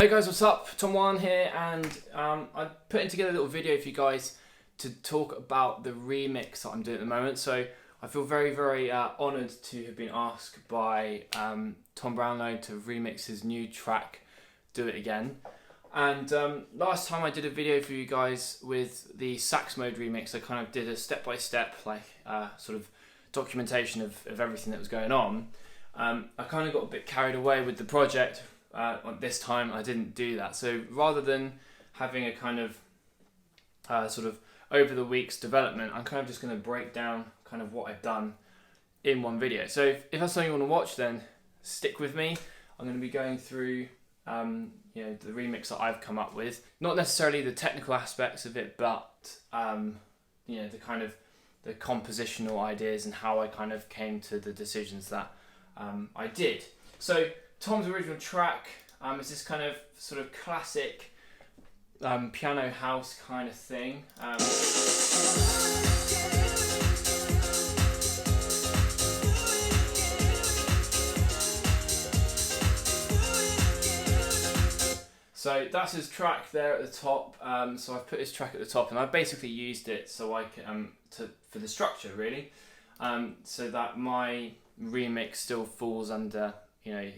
Hey guys, what's up? Tom Brownlow here, and I'm putting together a little video for you guys to talk about the remix that I'm doing at the moment. So I feel very honoured to have been asked by Tom Brownlow to remix his new track, Do It Again. And last time I did a video for you guys with the sax mode remix, I kind of did a step-by-step sort of documentation of everything that was going on. I kind of got a bit carried away with the project. This time I didn't do that. So rather than having a kind of sort of over the week's development, I'm kind of just going to break down kind of what I've done in one video. So if that's something you want to watch, then stick with me. I'm going to be going through the remix that I've come up with. Not necessarily the technical aspects of it, but the kind of the compositional ideas and how I kind of came to the decisions that I did. So Tom's original track is this kind of sort of classic piano house kind of thing. So that's his track there at the top. So I've put his track at the top, and I've basically used it so I can for the structure really, so that my remix still falls under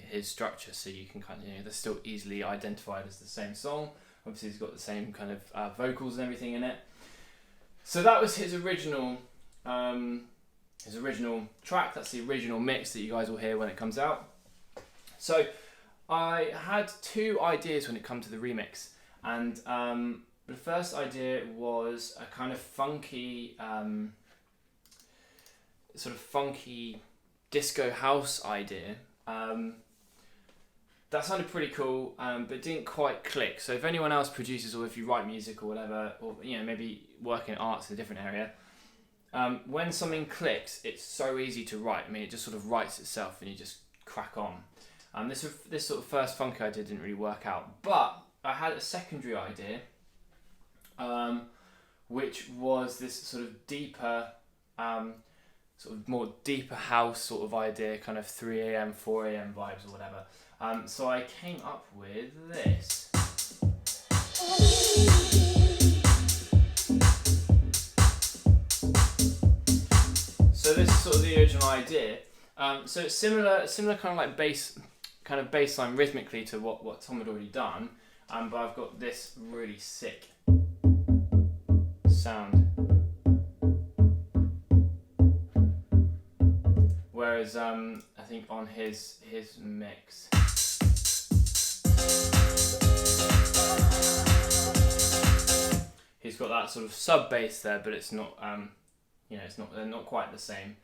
his structure, so you can kind of they're still easily identified as the same song. Obviously he's got the same kind of vocals and everything in it. So that was his original track. That's the original mix that you guys will hear when it comes out. So I had two ideas when it comes to the remix, and the first idea was a kind of funky disco house idea. That sounded pretty cool, but didn't quite click. So if anyone else produces, or if you write music or whatever, or maybe work in arts in a different area, when something clicks, it's so easy to write. I mean, it just sort of writes itself, and you just crack on. This sort of first funk idea didn't really work out, but I had a secondary idea, which was this sort of deeper, more deeper house sort of idea, kind of 3 a.m, 4 a.m. vibes or whatever. So I came up with this. So this is sort of the original idea. So it's similar kind of like bassline rhythmically to what Tom had already done, but I've got this really sick sound. Whereas I think on his mix, he's got that sort of sub bass there, but it's not they're not quite the same.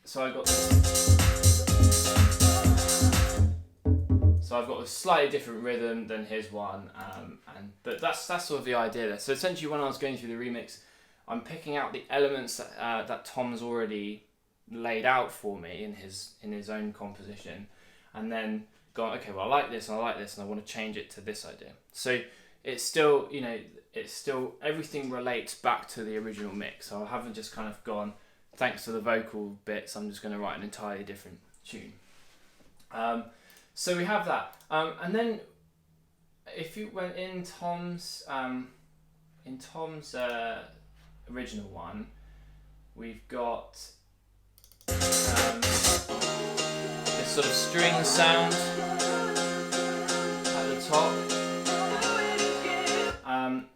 So I've got a slightly different rhythm than his one, but that's sort of the idea there. So essentially, when I was going through the remix, I'm picking out the elements that Tom's already laid out for me in his own composition, and then going, okay, well, I like this and I like this, and I want to change it to this idea. So it's still everything relates back to the original mix. So I haven't just kind of gone, thanks to the vocal bits, I'm just going to write an entirely different tune. So we have that, and then if you went in Tom's original one, we've got this sort of string sound at the top.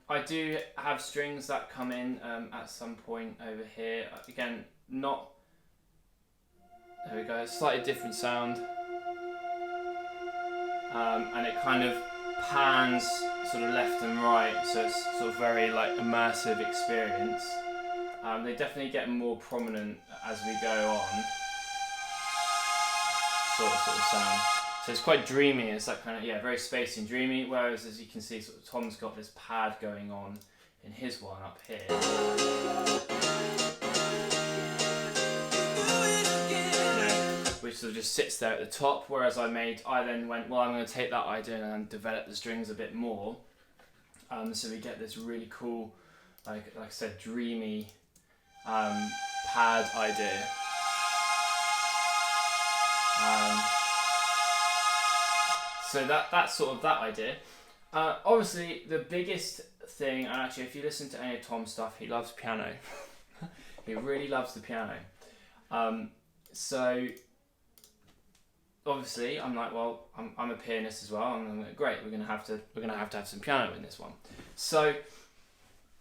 I do have strings that come in at some point over here. Again, there we go, slightly different sound. And it kind of pans sort of left and right, so it's sort of very like immersive experience. They definitely get more prominent as we go on, sort of sound. So it's quite dreamy. It's that kind of very spacey and dreamy. Whereas as you can see, sort of Tom's got this pad going on in his one up here. Which sort of just sits there at the top, whereas I then went, well, I'm going to take that idea and develop the strings a bit more. So we get this really cool, like I said, dreamy pad idea. So that's sort of that idea. Obviously, the biggest thing, and actually, if you listen to any of Tom's stuff, he loves piano. He really loves the piano. So obviously, I'm like, well, I'm a pianist as well, and I'm like, great, we're gonna have to have some piano in this one. So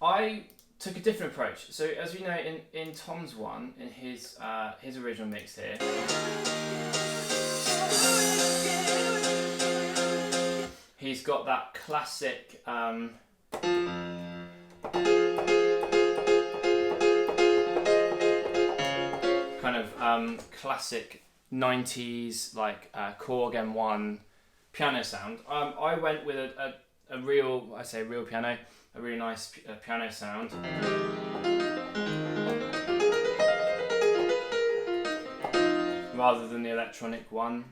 I took a different approach. So as we know, in Tom's one, in his original mix here, he's got that classic kind of classic 90s like Korg M1 piano sound. I went with a real piano, a really nice piano sound. Rather than the electronic one.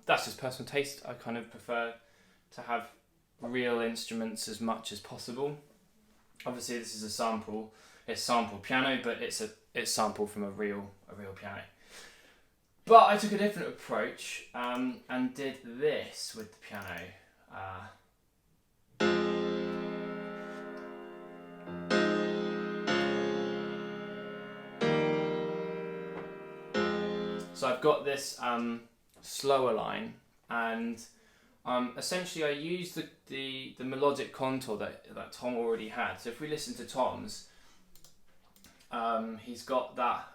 That's just personal taste. I kind of prefer to have real instruments as much as possible. Obviously this is a sample. It's sampled piano, but it's sampled from a real piano. But I took a different approach and did this with the piano. So I've got this slower line, and essentially I used the melodic contour that Tom already had. So if we listen to Tom's, he's got that.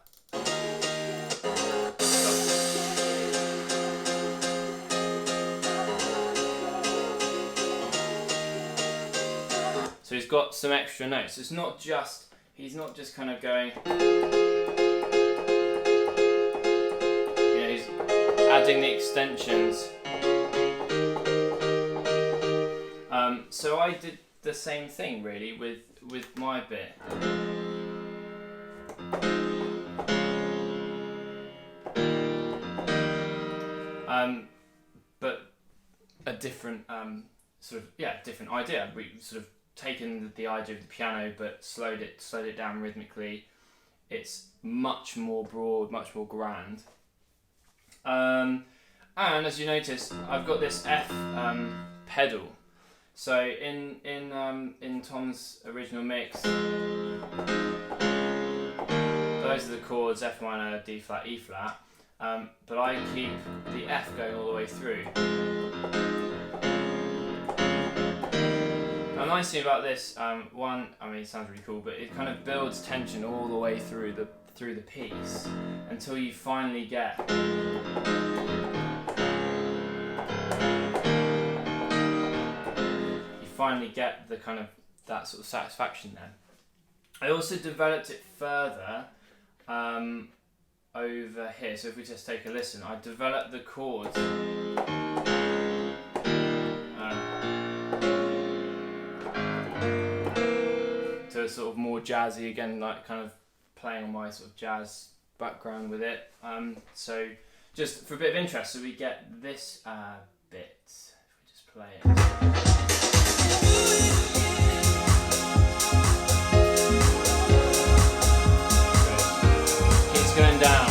So he's got some extra notes. It's not just, he's not just kind of going, he's adding the extensions. So I did the same thing really with my bit. But a different different idea. We sort of taken the idea of the piano but slowed it down rhythmically. It's much more broad, much more grand. And as you notice, I've got this F pedal. So in Tom's original mix, those are the chords: F minor, D flat, E flat. But I keep the F going all the way through. The nice thing about this, it sounds really cool, but it kind of builds tension all the way through the piece until you finally get the kind of that sort of satisfaction there. I also developed it further over here. So if we just take a listen, I developed the chords. To sort of more jazzy again, like kind of playing on my sort of jazz background with it. So just for a bit of interest, so we get this bit. If we just play it. Keeps going down.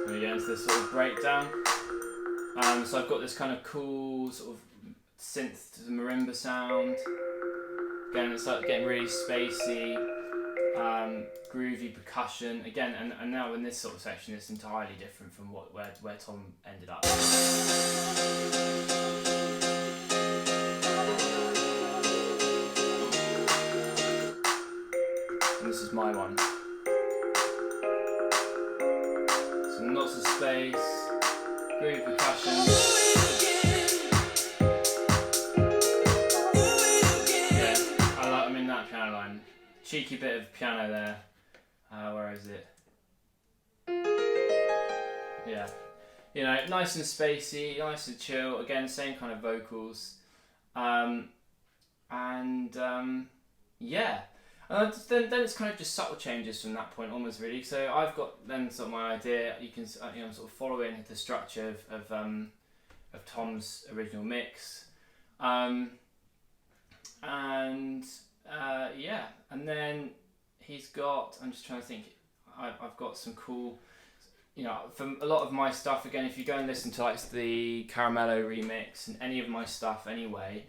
We get into this sort of breakdown. So I've got this kind of cool sort of synth to the marimba sound. Again, it's like getting really spacey, groovy percussion. Again, and now in this sort of section, it's entirely different from where Tom ended up. And this is my one. So lots of space, groovy percussion. Cheeky bit of piano there. Where is it? Yeah. You know, nice and spacey, nice and chill. Again, same kind of vocals. Yeah. Then it's kind of just subtle changes from that point onwards, really. So I've got then sort of my idea. You can sort of following the structure of Tom's original mix. And yeah, and then he's got, I'm just trying to think, I've got some cool, from a lot of my stuff, again, if you go and listen to like the Caramello remix and any of my stuff anyway,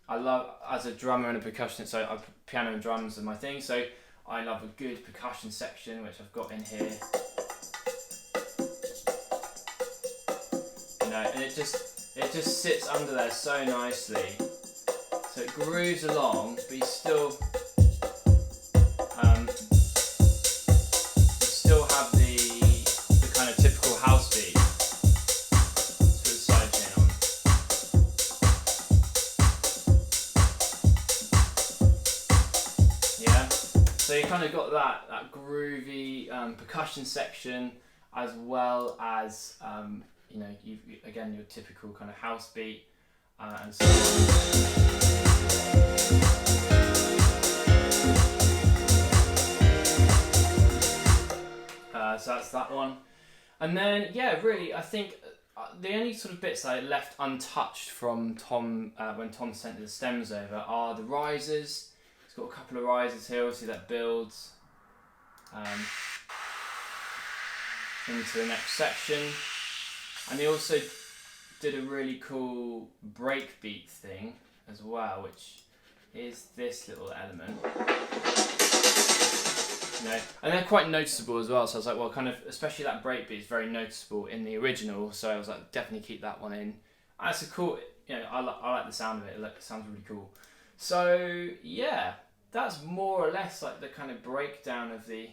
I love, as a drummer and a percussionist, so piano and drums are my thing, so I love a good percussion section, which I've got in here. And it just sits under there so nicely. So it grooves along, but you still have the kind of typical house beat. Let's put the sidechain on. Yeah. So you kind of got that groovy percussion section, as well as again your typical kind of house beat, and so so that's that one. And then really I think the only sort of bits I left untouched from Tom when Tom sent the stems over are the risers. It's got a couple of risers here, obviously that builds into the next section. And he also did a really cool breakbeat thing as well, which is this little element. And they're quite noticeable as well, so I was like, well, kind of, especially that breakbeat is very noticeable in the original, so I was like, definitely keep that one in. And that's a cool, I like the sound of it, it sounds really cool. So yeah, that's more or less like the kind of breakdown of the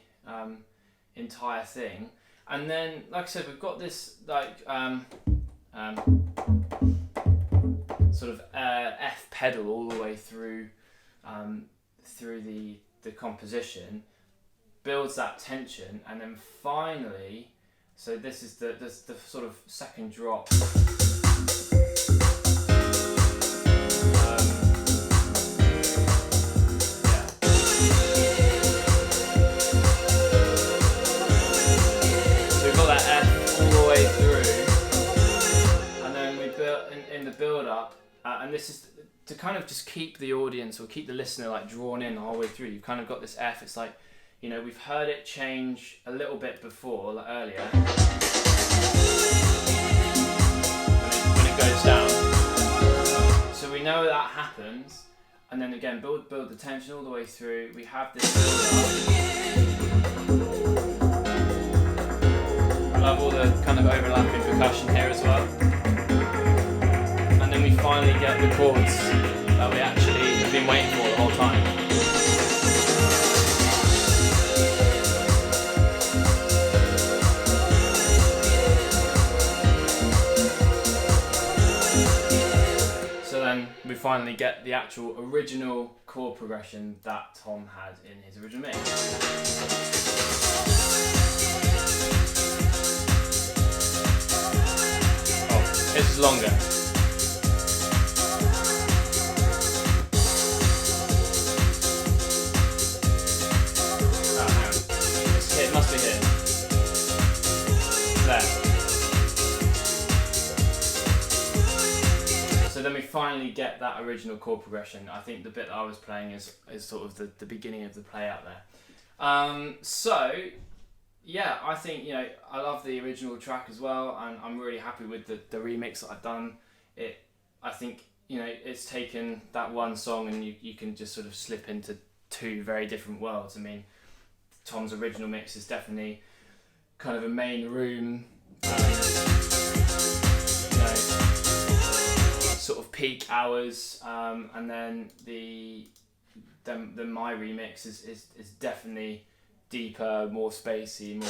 entire thing. And then, like I said, we've got this like sort of F pedal all the way through the composition, builds that tension, and then finally, so this is the sort of second drop. Build up, and this is to kind of just keep the audience or keep the listener like drawn in the whole way through. You've kind of got this F. It's like, we've heard it change a little bit before, like earlier, when it goes down. So we know that happens, and then again build the tension all the way through. We have this build up. I love all the kind of overlapping percussion here as well. And then we finally get the chords that we actually have been waiting for the whole time. So then we finally get the actual original chord progression that Tom had in his original mix. Oh, it's longer. It must be here. There. So then we finally get that original chord progression. I think the bit that I was playing is sort of the beginning of the play out there. So yeah, I think I love the original track as well, and I'm really happy with the remix that I've done. I think it's taken that one song and you can just sort of slip into two very different worlds. I mean, Tom's original mix is definitely kind of a main room, sort of peak hours, and then the my remix is definitely deeper, more spacey, more.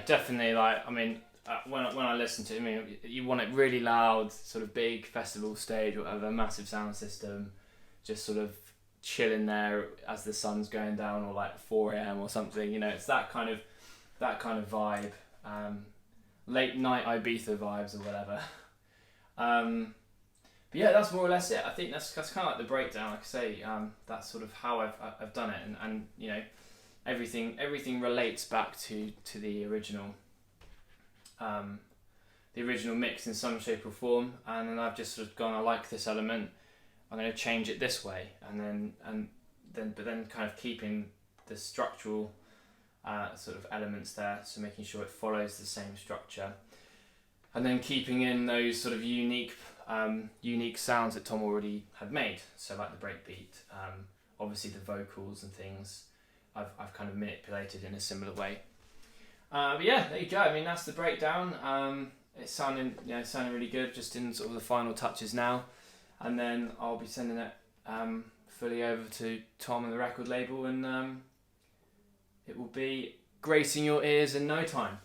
Definitely, when I listen to it, you want it really loud, sort of big festival stage, whatever, massive sound system, just sort of chilling there as the sun's going down, or like 4 a.m. or something. It's that kind of vibe, late night Ibiza vibes or whatever. But yeah, that's more or less it. I think that's kind of like the breakdown. Like I say, that's sort of how I've done it, and you know, everything relates back to the original mix in some shape or form, and then I've just sort of gone, I like this element, I'm going to change it this way, but then kind of keeping the structural sort of elements there, so making sure it follows the same structure, and then keeping in those sort of unique sounds that Tom already had made. So like the breakbeat, obviously the vocals and things, I've kind of manipulated in a similar way. But yeah, there you go. I mean, that's the breakdown. It's sounding really good, just in sort of the final touches now, and then I'll be sending it fully over to Tom and the record label, and it will be gracing your ears in no time.